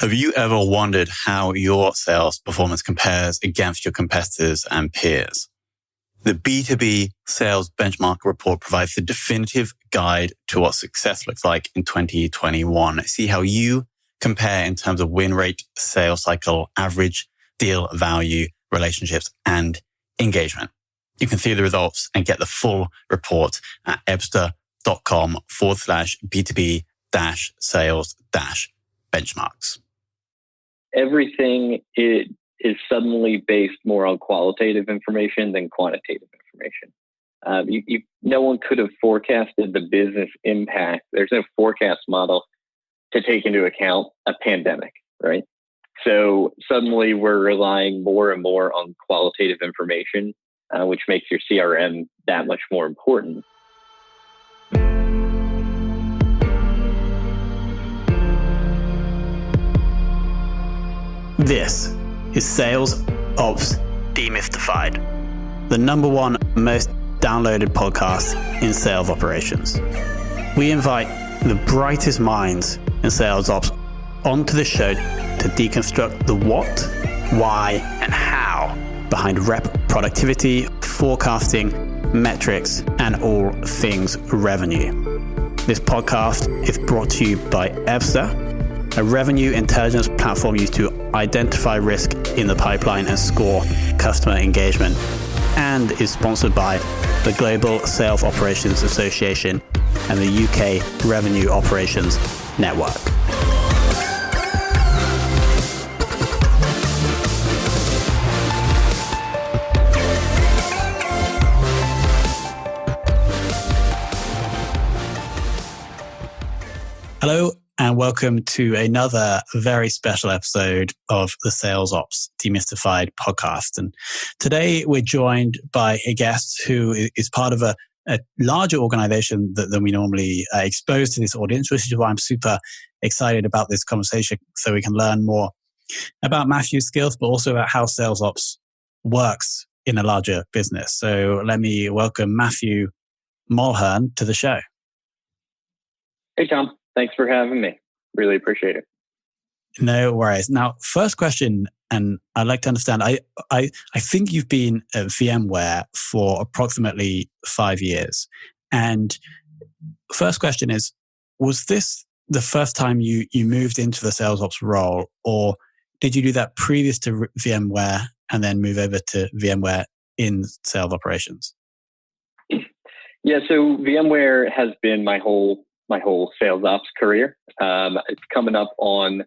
Have you ever wondered how your sales performance compares against your competitors and peers? The B2B Sales Benchmark Report provides the definitive guide to what success looks like in 2021. See how you compare in terms of win rate, sales cycle, average deal value, relationships, and engagement. You can see the results and get the full report at ebster.com/B2B-sales-benchmarks. Everything is suddenly based more on qualitative information than quantitative information. No one could have forecasted the business impact. There's no forecast model to take into account a pandemic, right? So suddenly we're relying more and more on qualitative information, which makes your CRM that much more important. This is Sales Ops Demystified, the #1 most downloaded podcast in sales operations. We invite the brightest minds in sales ops onto the show to deconstruct the what, why, and how behind rep productivity, forecasting, metrics, and all things revenue. This podcast is brought to you by Ebster, a revenue intelligence platform used to identify risk in the pipeline and score customer engagement, and is sponsored by the Global Sales Operations Association and the UK Revenue Operations Network. Hello, and welcome to another very special episode of the Sales Ops Demystified podcast. And today we're joined by a guest who is part of a larger organization than we normally expose to this audience, which is why I'm super excited about this conversation, so we can learn more about Matthew's skills, but also about how sales ops works in a larger business. So let me welcome Matthew Mulhern to the show. Hey, Tom. Thanks for having me. Really appreciate it. No worries. Now, first question, and I'd like to understand, I think you've been at VMware for approximately 5 years. And first question is, was this the first time you moved into the sales ops role, or did you do that previous to VMware and then move over to VMware in sales operations? Yeah, so VMware has been my whole sales ops career. It's coming up on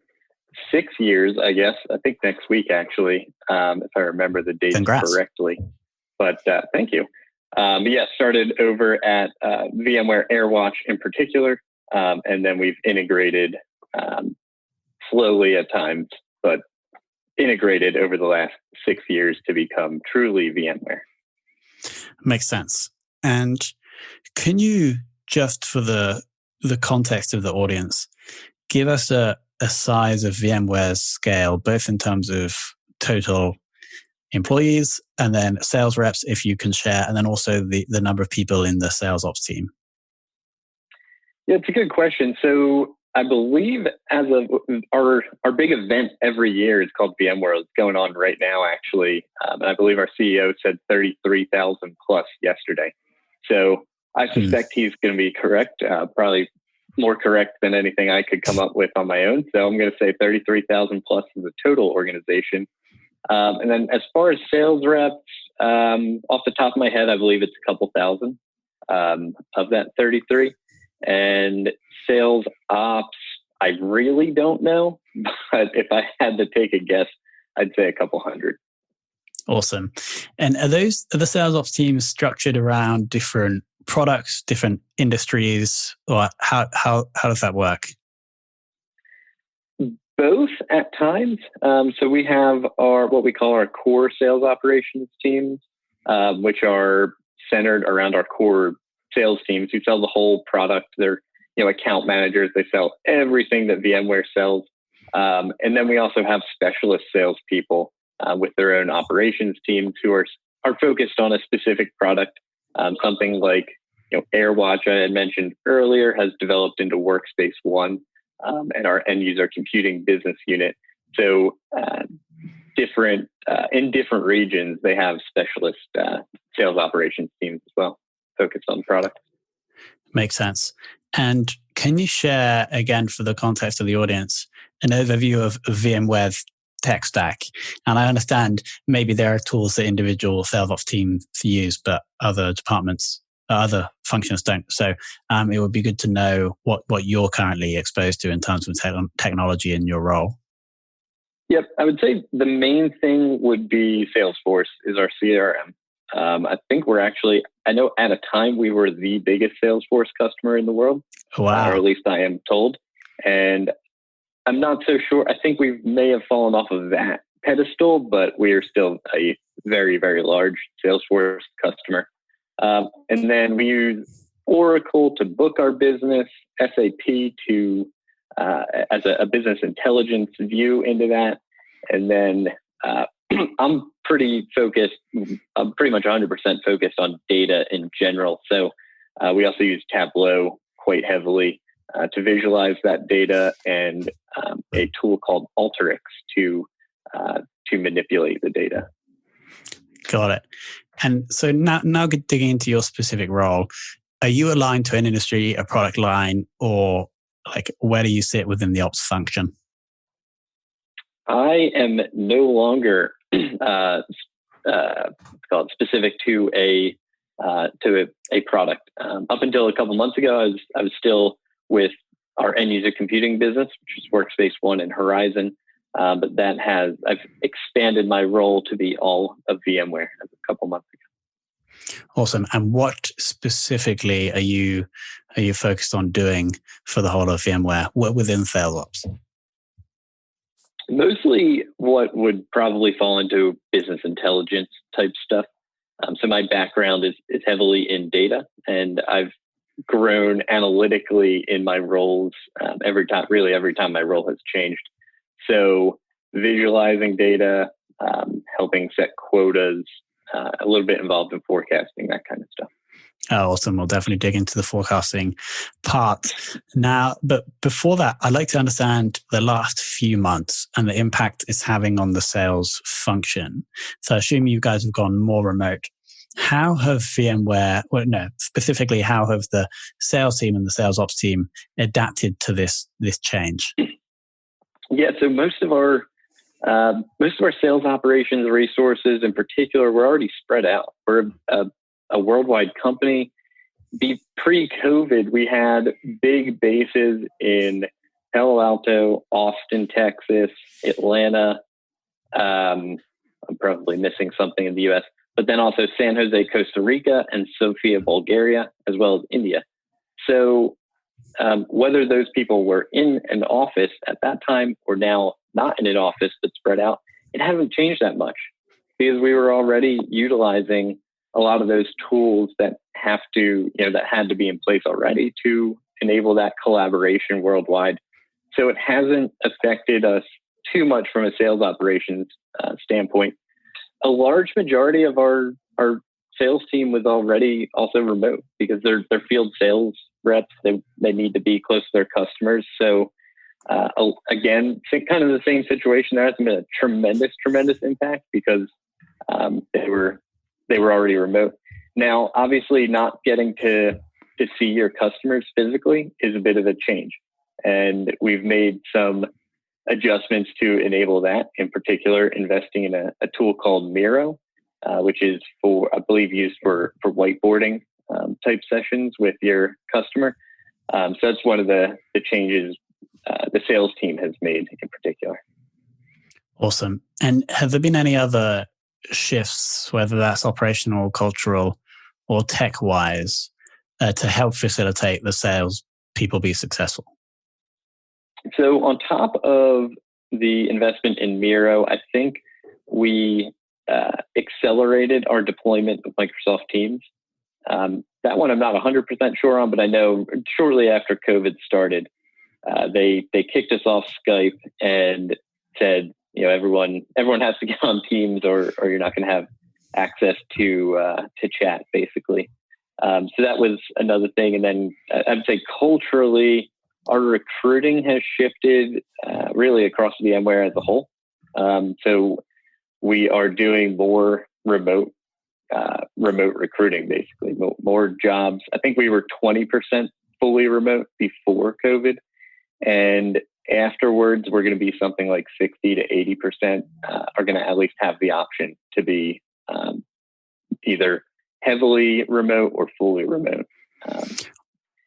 6 years, I guess. I think next week, actually, if I remember the dates correctly. But thank you. Started over at VMware AirWatch in particular, and then we've integrated slowly at times, but integrated over the last 6 years to become truly VMware. Makes sense. And can you, just for the context of the audience, give us a size of VMware's scale, both in terms of total employees and then sales reps, if you can share, and then also the number of people in the sales ops team? Yeah, it's a good question. So I believe as of our big event every year is called VMware. It's going on right now, actually. And I believe our CEO said 33,000 plus yesterday. So I suspect he's going to be correct, probably more correct than anything I could come up with on my own. So I'm going to say 33,000 plus is a total organization. And then as far as sales reps, off the top of my head, I believe it's a couple thousand of that 33. And sales ops, I really don't know. But if I had to take a guess, I'd say a couple hundred. Awesome. And are the sales ops teams structured around different products, different industries, or how does that work? Both at times. So we have what we call our core sales operations teams, which are centered around our core sales teams who sell the whole product. They're account managers. They sell everything that VMware sells. And then we also have specialist salespeople with their own operations teams who are focused on a specific product. Something like AirWatch I had mentioned earlier has developed into Workspace ONE, and our end user computing business unit. So in different regions, they have specialist sales operations teams as well, focused on product. Makes sense. And can you share, again, for the context of the audience, an overview of VMware's tech stack? And I understand maybe there are tools that individual sales ops teams use, but other departments, other functions don't. So it would be good to know what you're currently exposed to in terms of technology in your role. Yep. I would say the main thing would be Salesforce is our CRM. I think I know at a time we were the biggest Salesforce customer in the world. Wow. Or at least I am told. And I'm not so sure. I think we may have fallen off of that pedestal, but we are still a very, very large Salesforce customer. And then we use Oracle to book our business, SAP to as a business intelligence view into that. And then I'm pretty much 100% focused on data in general. So we also use Tableau quite heavily to visualize that data, and a tool called Alteryx to manipulate the data. Got it. And so now digging into your specific role, are you aligned to an industry, a product line, or like where do you sit within the ops function? I am no longer specific to a product. Up until a couple months ago, I was still with our end user computing business, which is Workspace ONE and Horizon. But I've expanded my role to be all of VMware a couple months ago. Awesome. And what specifically are you focused on doing for the whole of VMware within Sales Ops? Mostly what would probably fall into business intelligence type stuff. So my background is heavily in data, and I've grown analytically in my roles every time my role has changed. So visualizing data, helping set quotas, a little bit involved in forecasting, that kind of stuff. Oh, awesome. We'll definitely dig into the forecasting part now. But before that, I'd like to understand the last few months and the impact it's having on the sales function. So I assume you guys have gone more remote. How have specifically, how have the sales team and the sales ops team adapted to this change? Yeah, so most of our sales operations resources in particular, we're already spread out. We're a worldwide company. Pre-COVID, we had big bases in Palo Alto, Austin, Texas, Atlanta. I'm probably missing something in the US, but then also San Jose, Costa Rica, and Sofia, Bulgaria, as well as India. So whether those people were in an office at that time or now not in an office but spread out, it hasn't changed that much because we were already utilizing a lot of those tools that had to be in place already to enable that collaboration worldwide. So it hasn't affected us too much from a sales operations standpoint. A large majority of our sales team was already also remote because they're field sales reps. They need to be close to their customers. So again, kind of the same situation. There hasn't been a tremendous impact because they were already remote. Now, obviously, not getting to see your customers physically is a bit of a change, and we've made some adjustments to enable that. In particular, investing in a tool called Miro, which is I believe used for whiteboarding type sessions with your customer. So that's one of the changes the sales team has made in particular. Awesome. And have there been any other shifts, whether that's operational, cultural, or tech-wise, to help facilitate the sales people be successful? So on top of the investment in Miro, I think we accelerated our deployment of Microsoft Teams. That one I'm not 100% sure on, but I know shortly after COVID started, they kicked us off Skype and said, everyone has to get on Teams or you're not going to have access to chat, basically. So that was another thing. And then I'd say culturally, our recruiting has shifted really across VMware as a whole. So we are doing more remote recruiting, basically, more jobs. I think we were 20% fully remote before COVID. And afterwards, we're going to be something like 60 to 80% are going to at least have the option to be either heavily remote or fully remote.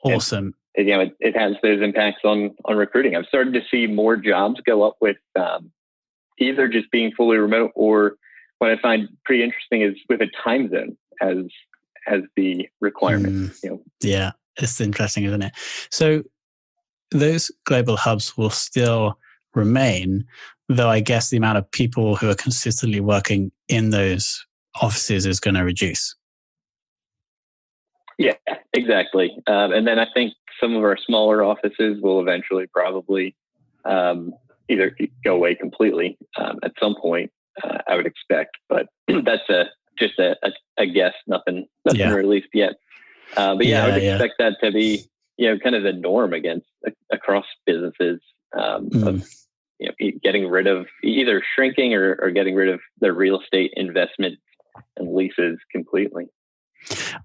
Awesome. And, it has those impacts on recruiting. I've started to see more jobs go up with either just being fully remote, or what I find pretty interesting is with a time zone as the requirement. Yeah, it's interesting, isn't it? So those global hubs will still remain, though I guess the amount of people who are consistently working in those offices is going to reduce. Yeah, exactly. And then I think some of our smaller offices will eventually probably either go away completely at some point, I would expect. But that's just a guess, nothing released yet. But I would expect that to be kind of the norm across businesses of getting rid of either shrinking or getting rid of their real estate investment and leases completely.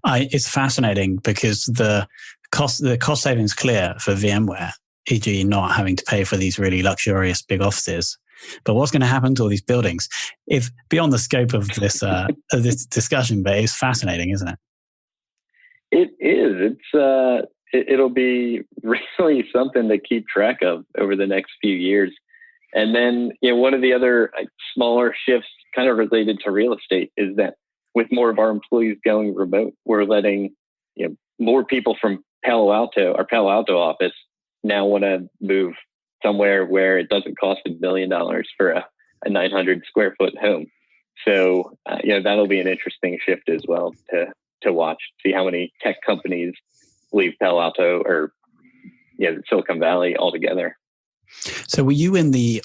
It's fascinating because the cost savings clear for VMware, e.g. not having to pay for these really luxurious big offices. But what's going to happen to all these buildings? If beyond the scope of this this discussion, but it's fascinating, isn't it? It is. It'll be really something to keep track of over the next few years. And then, one of the other smaller shifts kind of related to real estate is that with more of our employees going remote, we're letting more people from Palo Alto, our Palo Alto office, now want to move somewhere where it doesn't cost $1 million for a 900 square foot home. So, that'll be an interesting shift as well to watch, see how many tech companies leave Palo Alto or Silicon Valley altogether. So were you in the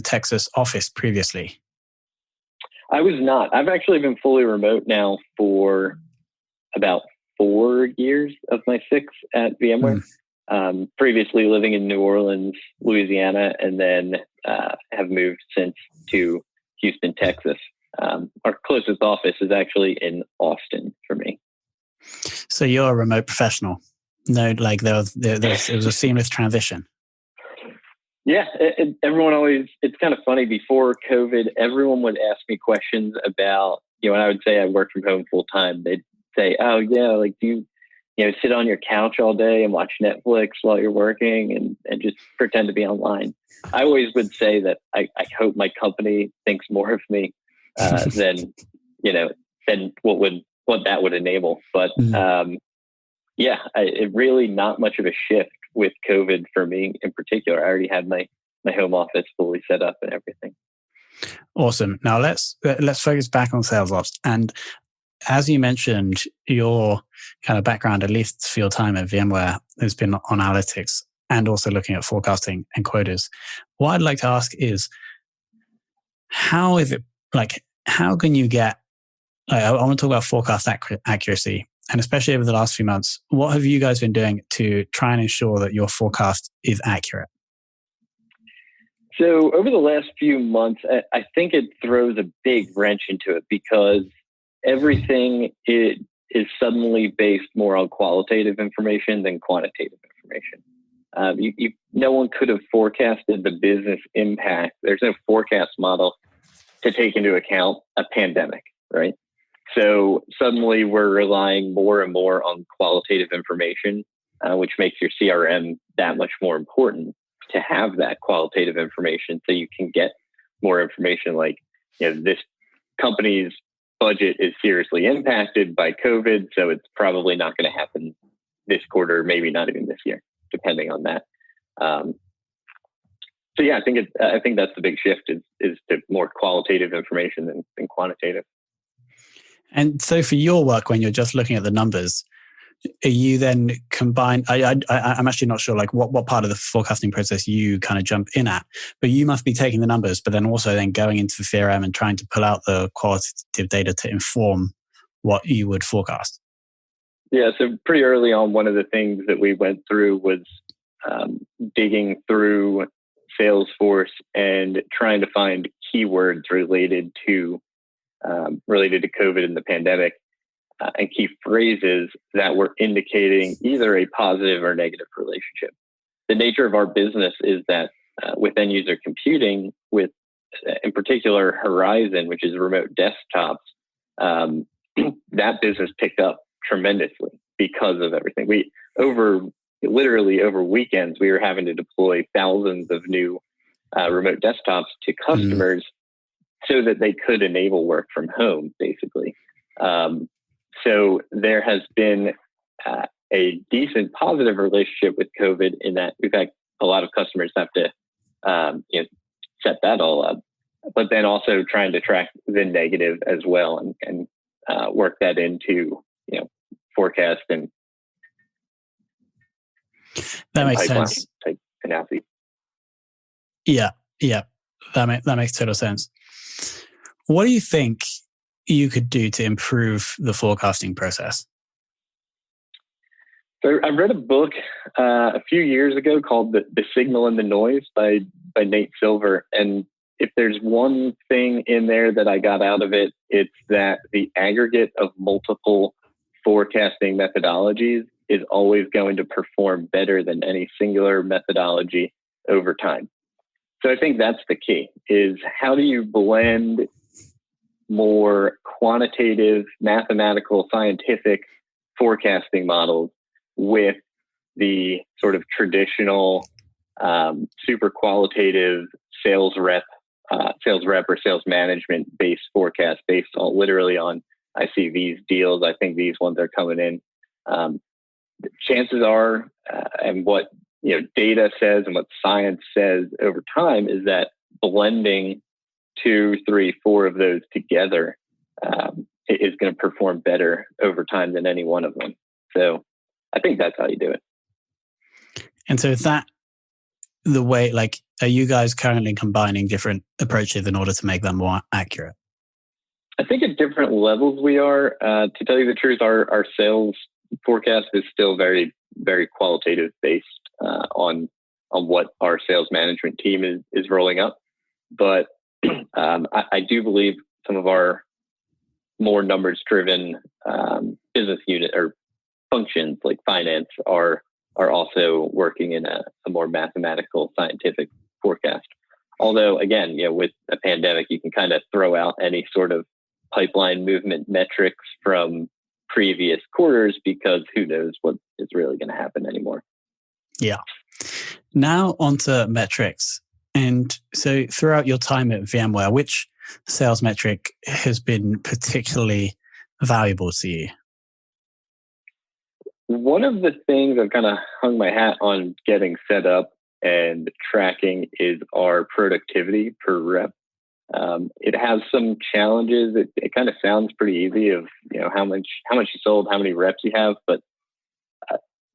Texas office previously? I was not. I've actually been fully remote now for about 4 years of my 6 at VMware. Previously living in New Orleans, Louisiana, and then have moved since to Houston, Texas. Our closest office is actually in Austin for me. So you're a remote professional. No, like it was a seamless transition. Yeah, everyone always, it's kind of funny, before COVID, everyone would ask me questions about, when I would say I work from home full time, they'd say, oh yeah, like do you sit on your couch all day and watch Netflix while you're working and just pretend to be online? I always would say that I hope my company thinks more of me than what that would enable. But it really not much of a shift with COVID for me in particular. I already had my home office fully set up and everything. Awesome. Now let's focus back on sales ops. And as you mentioned, your kind of background, at least for your time at VMware, has been on analytics and also looking at forecasting and quotas. What I'd like to ask is, how can you get, I want to talk about forecast accuracy. And especially over the last few months, what have you guys been doing to try and ensure that your forecast is accurate? So over the last few months, I think it throws a big wrench into it because everything is suddenly based more on qualitative information than quantitative information. No one could have forecasted the business impact. There's no forecast model to take into account a pandemic, right? So suddenly we're relying more and more on qualitative information, which makes your CRM that much more important to have that qualitative information so you can get more information like, this company's budget is seriously impacted by COVID, so it's probably not going to happen this quarter, maybe not even this year, depending on that. I think that's the big shift is to more qualitative information than quantitative. And so for your work, when you're just looking at the numbers, are you then combine? I'm actually not sure like what part of the forecasting process you kind of jump in at, but you must be taking the numbers, but then also then going into the CRM and trying to pull out the qualitative data to inform what you would forecast. Yeah, so pretty early on, one of the things that we went through was digging through Salesforce and trying to find keywords related to COVID and the pandemic, and key phrases that were indicating either a positive or negative relationship. The nature of our business is that with end user computing, with in particular Horizon, which is remote desktops, that business picked up tremendously because of everything. Literally over weekends, we were having to deploy thousands of new remote desktops to customers so that they could enable work from home, basically. So there has been a decent positive relationship with COVID in that we've had a lot of customers have to set that all up, but then also trying to track the negative as well and work that into forecast and that makes sense. Type analysis. Yeah, that makes total sense. What do you think you could do to improve the forecasting process? So I read a book a few years ago called The Signal and the Noise by Nate Silver. And if there's one thing in there that I got out of it, it's that the aggregate of multiple forecasting methodologies is always going to perform better than any singular methodology over time. So I think that's the key, is how do you blend more quantitative, mathematical, scientific forecasting models with the sort of traditional, super qualitative sales rep or sales management based forecast based on literally on, I see these deals, I think these ones are coming in. Chances are, and what data says and what science says over time is that blending 2, 3, 4 of those together is going to perform better over time than any one of them. So I think that's how you do it. And so is that the way, are you guys currently combining different approaches in order to make them more accurate? I think at different levels we are. To tell you the truth, our sales forecast is still very, very qualitative based on what our sales management team is rolling up. But I do believe some of our more numbers-driven business unit or functions like finance are also working in a more mathematical, scientific forecast. Although, again, with a pandemic, you can kind of throw out any sort of pipeline movement metrics from previous quarters because who knows what is really going to happen anymore. Yeah. Now onto metrics. And so throughout your time at VMware, which sales metric has been particularly valuable to you? One of the things I've kind of hung my hat on getting set up and tracking is our productivity per rep. It has some challenges. It kind of sounds pretty easy of how much you sold, how many reps you have, but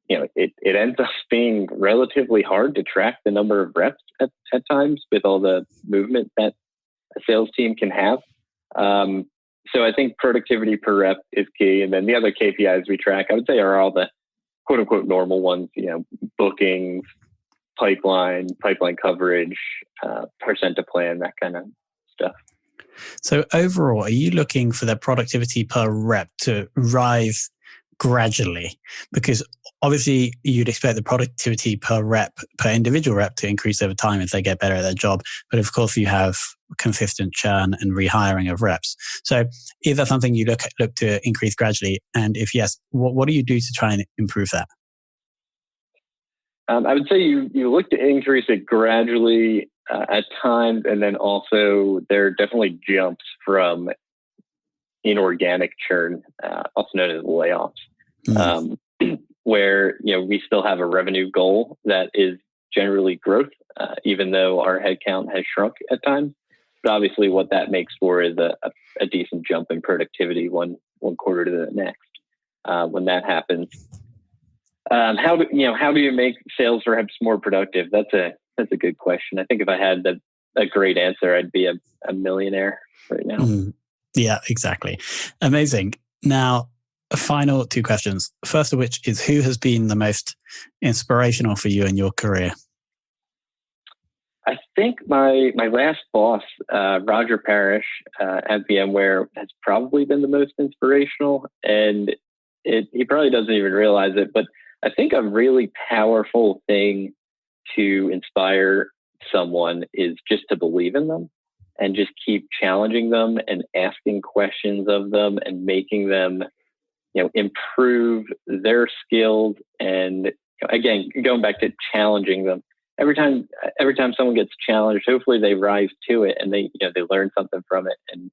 it ends up being relatively hard to track the number of reps at times with all the movement that a sales team can have. So I think productivity per rep is key. And then the other KPIs we track, I would say, are all the quote unquote normal ones, bookings, pipeline coverage, percent to plan, that kind of stuff. So overall, are you looking for the productivity per rep to rise gradually? Because obviously you'd expect the productivity per individual rep to increase over time as they get better at their job. But of course you have consistent churn and rehiring of reps. So is that something you look to increase gradually? And if yes, what do you do to try and improve that? I would say you look to increase it gradually at times. And then also there are definitely jumps from inorganic churn, also known as layoffs. Where we still have a revenue goal that is generally growth, even though our headcount has shrunk at times. But obviously, what that makes for is a decent jump in productivity one quarter to the next. When that happens, how do you make sales reps more productive? That's a good question. I think if I had a great answer, I'd be a millionaire right now. Yeah, exactly. Amazing. Now, final two questions. First of which is, who has been the most inspirational for you in your career? I think my last boss, Roger Parrish at VMware, has probably been the most inspirational, and he probably doesn't even realize it. But I think a really powerful thing to inspire someone is just to believe in them and just keep challenging them and asking questions of them and making them, improve their skills. And again, going back to challenging them. Every time someone gets challenged, hopefully they rise to it and they learn something from it and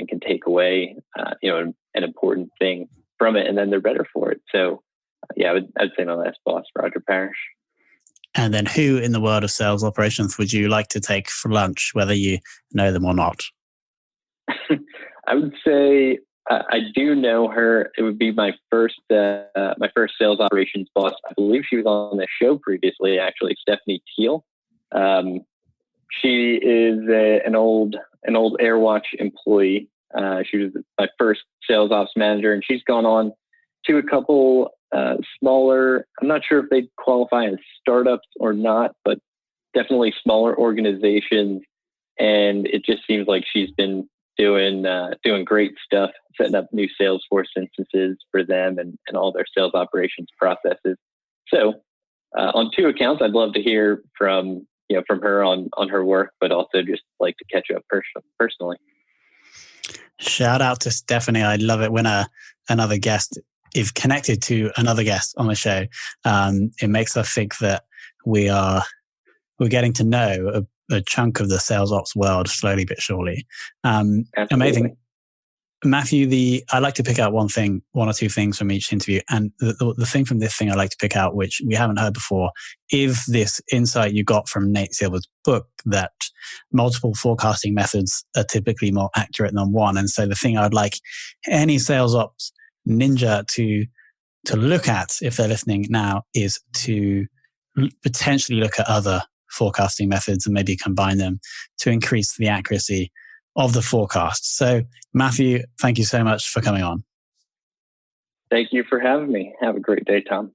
can take away, an important thing from it, and then they're better for it. So, I'd say my last boss, Roger Parrish. And then, who in the world of sales operations would you like to take for lunch, whether you know them or not? I would say I do know her. It would be my first sales operations boss. I believe she was on the show previously, actually, Stephanie Teal. She is an old AirWatch employee. She was my first sales ops manager, and she's gone on to a couple smaller, I'm not sure if they qualify as startups or not, but definitely smaller organizations. And it just seems like she's been doing great stuff, setting up new Salesforce instances for them and all their sales operations processes. So on two accounts, I'd love to hear from her on her work, but also just like to catch up personally. Shout out to Stephanie. I love it when another guest is connected to another guest on the show. It makes us think that we're getting to know a chunk of the sales ops world slowly but surely. Amazing. Matthew, I like to pick out one or two things from each interview. And the thing from this thing I like to pick out, which we haven't heard before, is this insight you got from Nate Silver's book that multiple forecasting methods are typically more accurate than one. And so the thing I'd like any sales ops ninja to look at, if they're listening now, is to potentially look at other forecasting methods and maybe combine them to increase the accuracy of the forecast. So, Matthew, thank you so much for coming on. Thank you for having me. Have a great day, Tom.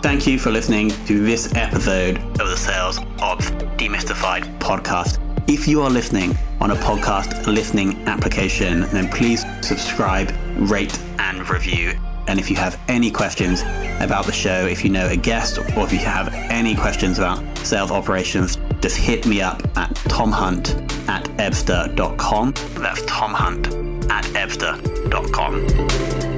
Thank you for listening to this episode of the Sales Ops Demystified podcast. If you are listening on a podcast listening application, then please subscribe, rate, and review. And if you have any questions about the show, if you know a guest, or if you have any questions about sales operations, just hit me up at tomhunt@ebster.com. That's tomhunt@ebster.com.